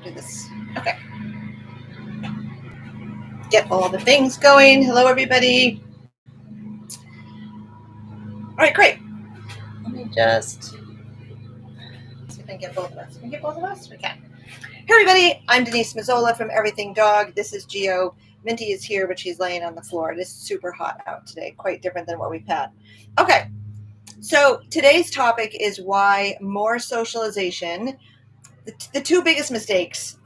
do this. Okay. Get all the things going. Hello, everybody. All right, great. Let me just see if I can get both of us. Can we get both of us? We can. Hey, everybody. I'm Denise Mazzola from Everything Dog. This is Geo. Minty is here, but she's laying on the floor. It is super hot out today, quite different than what we've had. Okay. So today's topic is why more socialization, the two biggest mistakes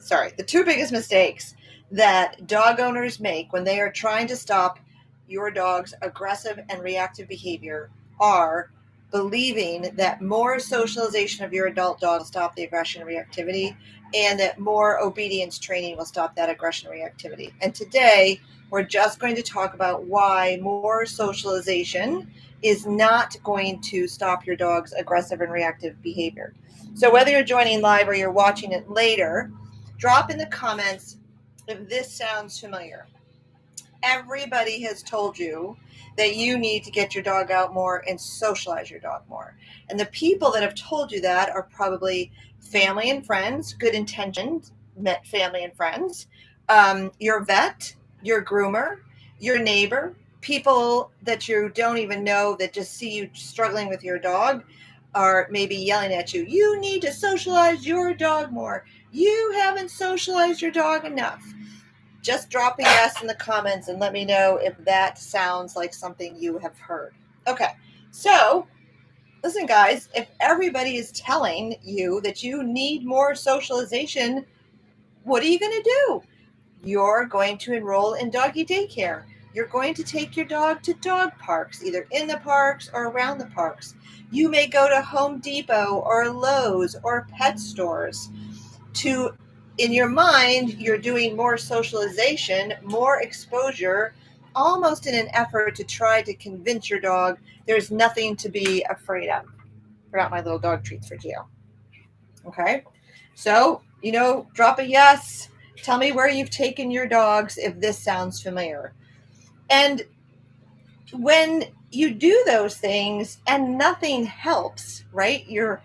that dog owners make when they are trying to stop your dog's aggressive and reactive behavior are believing that more socialization of your adult dog will stop the aggression and reactivity, and that more obedience training will stop that aggression and reactivity. And today, we're just going to talk about why more socialization is not going to stop your dog's aggressive and reactive behavior. So whether you're joining live or you're watching it later, drop in the comments if this sounds familiar. Everybody has told you that you need to get your dog out more and socialize your dog more. And the people that have told you that are probably family and friends, good intentioned family and friends, your vet, your groomer, your neighbor, people that you don't even know that just see you struggling with your dog are maybe yelling at you. You need to socialize your dog more. You haven't socialized your dog enough. Just drop a yes in the comments and let me know if that sounds like something you have heard. Okay, so listen, guys, if everybody is telling you that you need more socialization, what are you going to do? You're going to enroll in doggy daycare. You're going to take your dog to dog parks, either in the parks or around the parks. You may go to Home Depot or Lowe's or pet stores to, in your mind, you're doing more socialization, more exposure, almost in an effort to try to convince your dog there's nothing to be afraid of. Forgot my little dog treats for Gio. Okay, so, drop a yes. Tell me where you've taken your dogs if this sounds familiar. And when you do those things and nothing helps, right? You're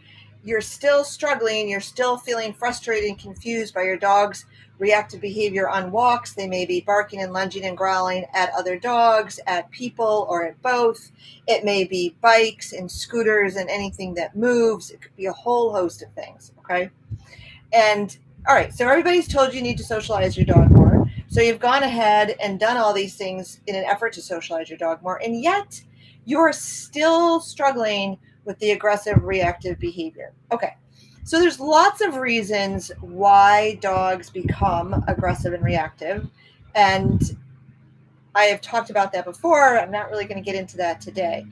still struggling. You're still feeling frustrated and confused by your dog's reactive behavior on walks. They may be barking and lunging and growling at other dogs, at people, or at both. It may be bikes and scooters and anything that moves. It could be a whole host of things, okay? And all right, so everybody's told you need to socialize your dog more. So you've gone ahead and done all these things in an effort to socialize your dog more, and yet you're still struggling with the aggressive reactive behavior. Okay, so there's lots of reasons why dogs become aggressive and reactive, and I have talked about that before. I'm not really going to get into that today,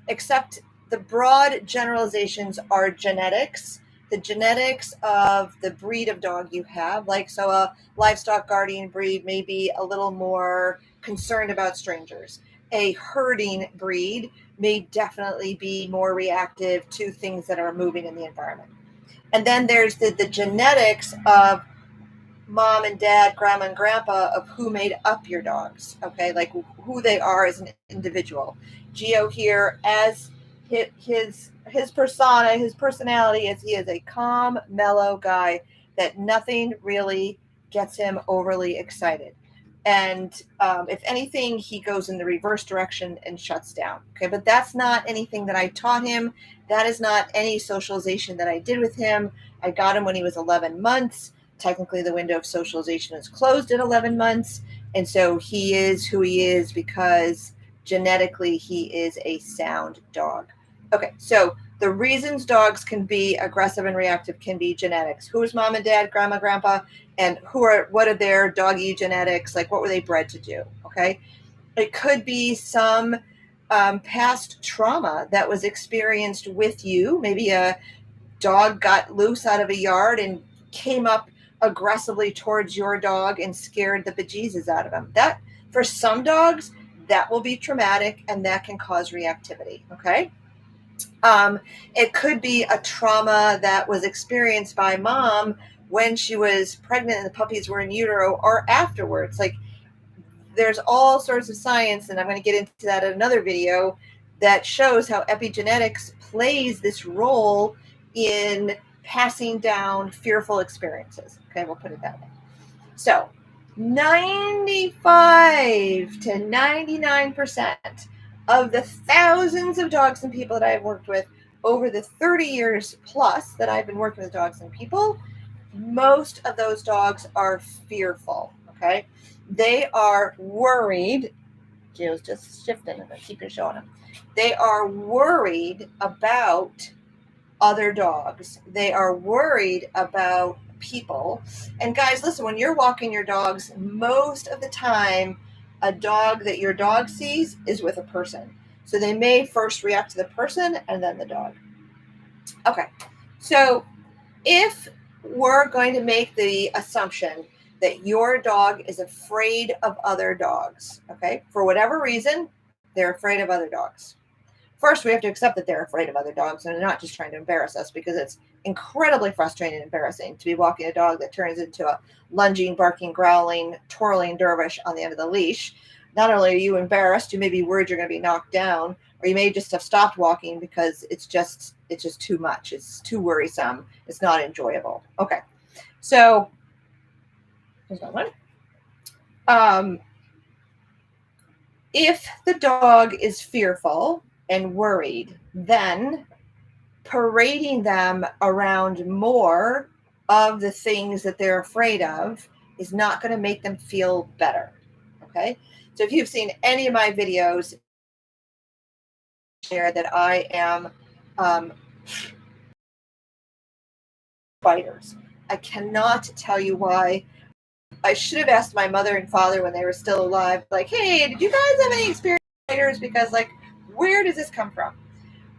except the broad generalizations are genetics. The genetics of the breed of dog you have, so a livestock guardian breed may be a little more concerned about strangers. A herding breed may definitely be more reactive to things that are moving in the environment. And then there's the genetics of mom and dad, grandma and grandpa, of who made up your dogs, okay? Like who they are as an individual. Gio here, as his persona, his personality is he is a calm, mellow guy that nothing really gets him overly excited. And if anything, he goes in the reverse direction and shuts down. Okay, but that's not anything that I taught him. That is not any socialization that I did with him. I got him when he was 11 months. Technically, the window of socialization is closed at 11 months. And so he is who he is because genetically he is a sound dog. Okay, so the reasons dogs can be aggressive and reactive can be genetics. Who's mom and dad, grandma, grandpa, and what are their doggy genetics? Like, what were they bred to do? Okay, it could be some past trauma that was experienced with you. Maybe a dog got loose out of a yard and came up aggressively towards your dog and scared the bejesus out of him. That, for some dogs, that will be traumatic and that can cause reactivity. Okay. It could be a trauma that was experienced by mom when she was pregnant and the puppies were in utero or afterwards. Like, there's all sorts of science, and I'm going to get into that in another video, that shows how epigenetics plays this role in passing down fearful experiences. Okay, we'll put it that way. So 95 to 99% of the thousands of dogs and people that I've worked with over the 30 years plus that I've been working with dogs and people, most of those dogs are fearful. Okay, they are worried. Jill's just shifting and I keep it showing them. They are worried about other dogs. They are worried about people. And guys, listen, when you're walking your dogs, most of the time, a dog that your dog sees is with a person. So they may first react to the person and then the dog. Okay, so if we're going to make the assumption that your dog is afraid of other dogs, okay, for whatever reason, they're afraid of other dogs. First, we have to accept that they're afraid of other dogs and they're not just trying to embarrass us, because it's incredibly frustrating and embarrassing to be walking a dog that turns into a lunging, barking, growling, twirling dervish on the end of the leash. Not only are you embarrassed, you may be worried you're going to be knocked down, or you may just have stopped walking because it's just too much. It's too worrisome. It's not enjoyable. Okay, so here's another one. If the dog is fearful and worried, then parading them around more of the things that they're afraid of is not going to make them feel better. Okay, so if you've seen any of my videos, share that I am spiders. I cannot tell you why. I should have asked my mother and father when they were still alive, like, hey, did you guys have any experience with spiders? Because, like, where does this come from?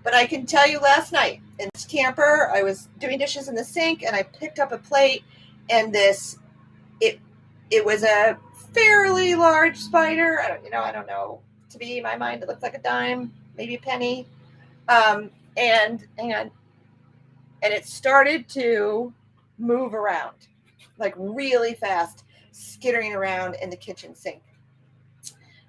But I can tell you, last night in this camper, I was doing dishes in the sink and I picked up a plate, and it was a fairly large spider. I don't know. To me, in my mind, it looked like a dime, maybe a penny. And it started to move around, like really fast, skittering around in the kitchen sink.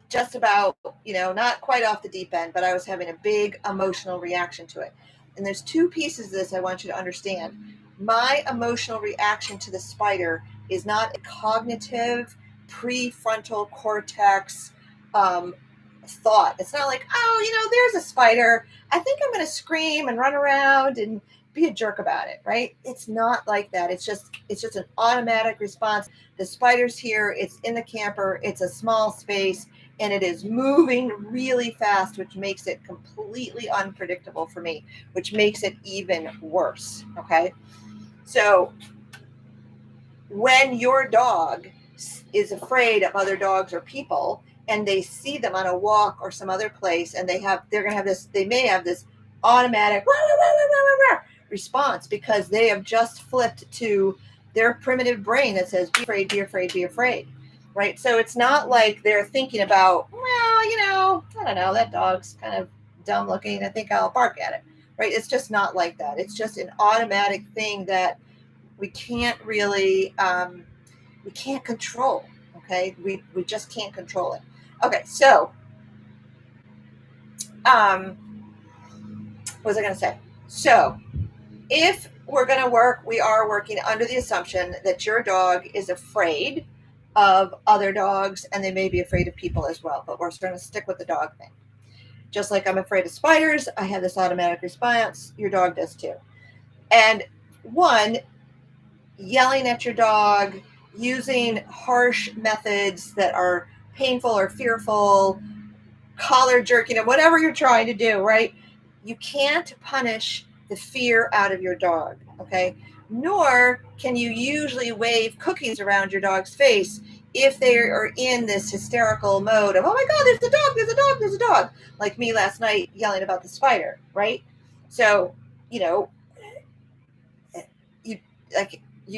Just about, not quite off the deep end, but I was having a big emotional reaction to it. And there's two pieces of this I want you to understand. My emotional reaction to the spider is not a cognitive, prefrontal cortex thought. It's not like, oh, there's a spider. I think I'm going to scream and run around and be a jerk about it, right? It's not like that. It's just an automatic response. The spider's here. It's in the camper. It's a small space, and it is moving really fast, which makes it completely unpredictable for me, which makes it even worse. Okay, so when your dog is afraid of other dogs or people, and they see them on a walk or some other place, and they may have this automatic response because they have just flipped to their primitive brain that says, be afraid, be afraid, be afraid, right? So it's not like they're thinking about, well, I don't know, that dog's kind of dumb looking, I think I'll bark at it, right? It's just not like that. It's just an automatic thing that we can't really we can't control. Okay, we just can't control it. Okay, so what was I going to say? So if we're going to work, we are working under the assumption that your dog is afraid of other dogs, and they may be afraid of people as well, but we're going to stick with the dog thing. Just like I'm afraid of spiders, I have this automatic response. Your dog does too. And one, yelling at your dog, using harsh methods that are painful or fearful, collar jerking, and whatever you're trying to do, right? You can't punish the fear out of your dog, okay? Nor can you usually wave cookies around your dog's face if they are in this hysterical mode of, oh my God, there's a dog, there's a dog, there's a dog. Like me last night yelling about the spider, right? So, you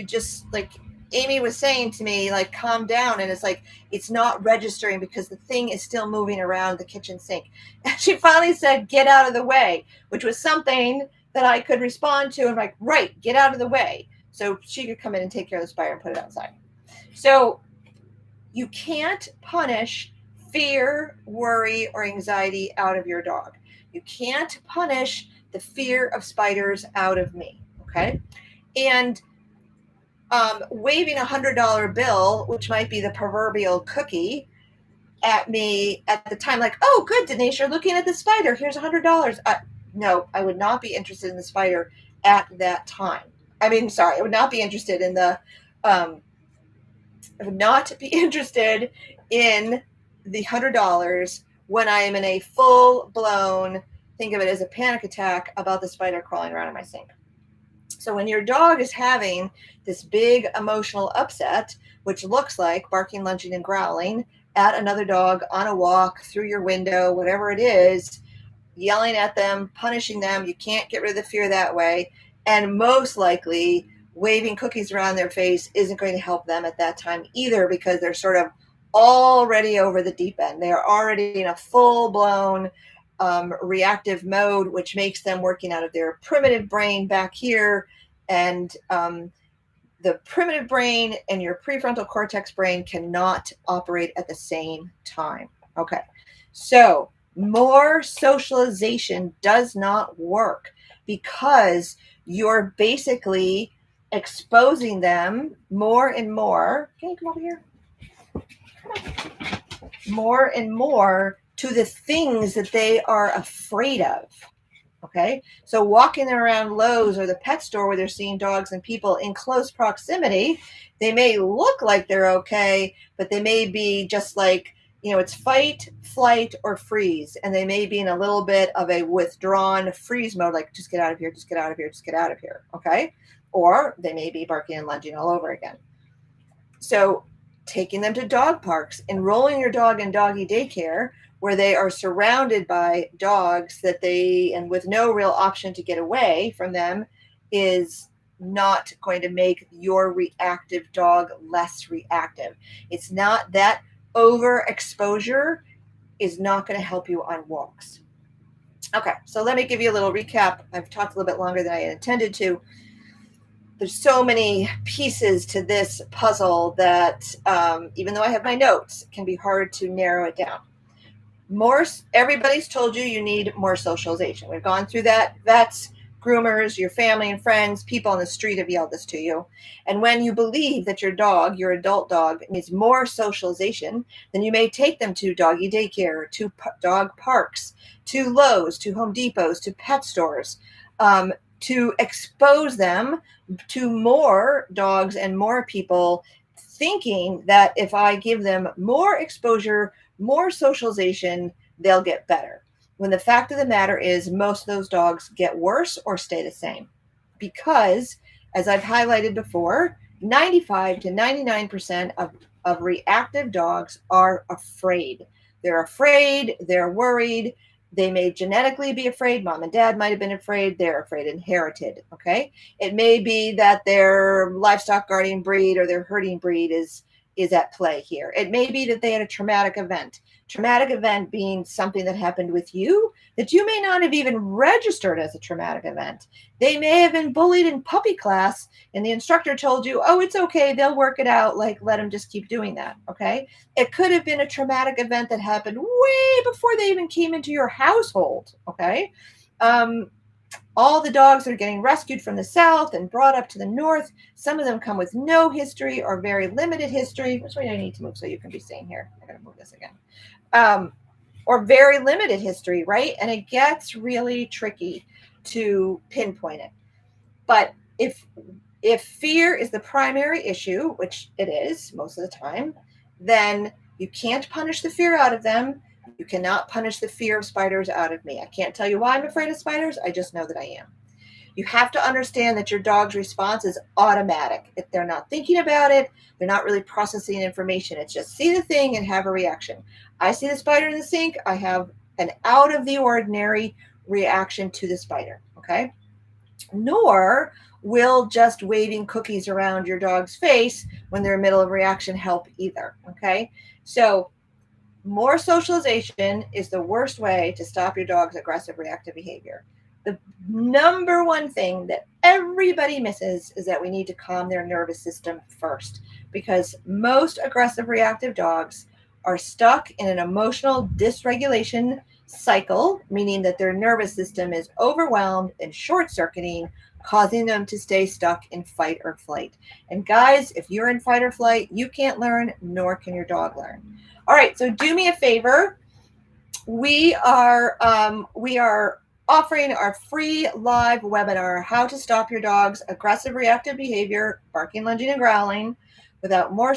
just, like Amy was saying to me, like, calm down. And it's like, it's not registering because the thing is still moving around the kitchen sink. And she finally said, get out of the way, which was something that I could respond to. And like, right, get out of the way. So she could come in and take care of the spider and put it outside. So you can't punish fear, worry, or anxiety out of your dog. You can't punish the fear of spiders out of me. Okay. And waving $100 bill, which might be the proverbial cookie, at me at the time, like, oh, good, Denise, you're looking at the spider. Here's $100. No, I would not be interested in the spider at that time. I mean, sorry, I would not be interested in I would not be interested in the $100 when I am in a full blown, think of it as a panic attack about the spider crawling around in my sink. So when your dog is having this big emotional upset, which looks like barking, lunging, and growling at another dog on a walk, through your window, whatever it is, yelling at them, punishing them, you can't get rid of the fear that way. And most likely, waving cookies around their face isn't going to help them at that time either, because they're sort of already over the deep end. They're already in a full blown reactive mode, which makes them working out of their primitive brain back here. And the primitive brain and your prefrontal cortex brain cannot operate at the same time. Okay, so more socialization does not work because you're basically exposing them more and more. Can you come over here? More and more to the things that they are afraid of. Okay, so walking around Lowe's or the pet store where they're seeing dogs and people in close proximity, they may look like they're okay, but they may be just like, it's fight, flight, or freeze. And they may be in a little bit of a withdrawn freeze mode, like just get out of here, just get out of here, just get out of here. Okay, or they may be barking and lunging all over again. So taking them to dog parks, enrolling your dog in doggy daycare, where they are surrounded by dogs and with no real option to get away from them, is not going to make your reactive dog less reactive. It's not that overexposure is not going to help you on walks. Okay, so let me give you a little recap. I've talked a little bit longer than I intended to. There's so many pieces to this puzzle that even though I have my notes, it can be hard to narrow it down. Everybody's told you need more socialization. We've gone through that. Vets, groomers, your family and friends, people on the street have yelled this to you. And when you believe that your dog, your adult dog, needs more socialization, then you may take them to doggy daycare, to dog parks, to Lowe's, to Home Depots, to pet stores, to expose them to more dogs and more people, thinking that if I give them more exposure, more socialization, they'll get better. When the fact of the matter is, most of those dogs get worse or stay the same. Because, as I've highlighted before, 95 to 99% of reactive dogs are afraid. They're afraid, they're worried. They may genetically be afraid. Mom and dad might have been afraid. They're afraid, inherited. Okay. It may be that their livestock guardian breed or their herding breed is at play here. It may be that they had a traumatic event. Traumatic event being something that happened with you that you may not have even registered as a traumatic event. They may have been bullied in puppy class and the instructor told you, oh, it's okay, they'll work it out. Like, let them just keep doing that. Okay. It could have been a traumatic event that happened way before they even came into your household. Okay. All the dogs are getting rescued from the south and brought up to the north. Some of them come with no history or very limited history. Which way do I need to move so you can be seeing here? I gotta move this again. Or very limited history, right? And it gets really tricky to pinpoint it. But if fear is the primary issue, which it is most of the time, then you can't punish the fear out of them. You cannot punish the fear of spiders out of me. I can't tell you why I'm afraid of spiders. I just know that I am. You have to understand that your dog's response is automatic. If they're not thinking about it, they're not really processing information. It's just see the thing and have a reaction. I see the spider in the sink. I have an out of the ordinary reaction to the spider. Okay. Nor will just waving cookies around your dog's face when they're in the middle of reaction help either. Okay. So more socialization is the worst way to stop your dog's aggressive reactive behavior. The number one thing that everybody misses is that we need to calm their nervous system first, because most aggressive reactive dogs are stuck in an emotional dysregulation cycle, meaning that their nervous system is overwhelmed and short-circuiting causing them to stay stuck in fight or flight. And guys, if you're in fight or flight, you can't learn, nor can your dog learn. All right, so do me a favor. We are offering our free live webinar, How to Stop Your Dog's Aggressive Reactive Behavior, Barking, Lunging, and Growling, without more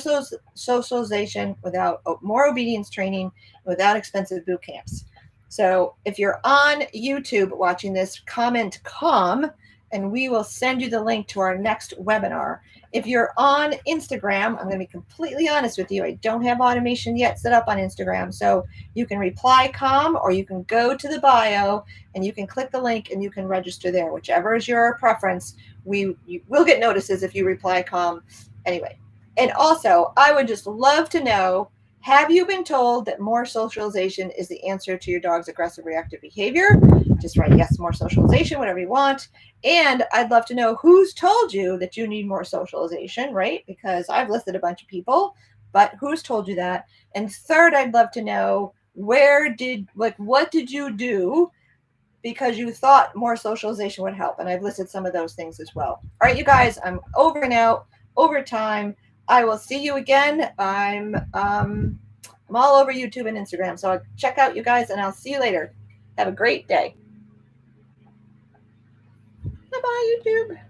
socialization, without more obedience training, without expensive boot camps. So if you're on YouTube watching this, comment COM, and we will send you the link to our next webinar. If you're on Instagram, I'm going to be completely honest with you. I don't have automation yet set up on Instagram. So you can reply COM, or you can go to the bio and you can click the link and you can register there. Whichever is your preference. You will get notices if you reply COM anyway. And also, I would just love to know, have you been told that more socialization is the answer to your dog's aggressive reactive behavior? Just write yes, more socialization, whatever you want. And I'd love to know who's told you that you need more socialization, right? Because I've listed a bunch of people, but who's told you that? And third, I'd love to know, what did you do because you thought more socialization would help? And I've listed some of those things as well. All right, you guys, I'm over and out, over time. I will see you again. I'm all over YouTube and Instagram. So check out you guys, and I'll see you later. Have a great day. Bye-bye, YouTube.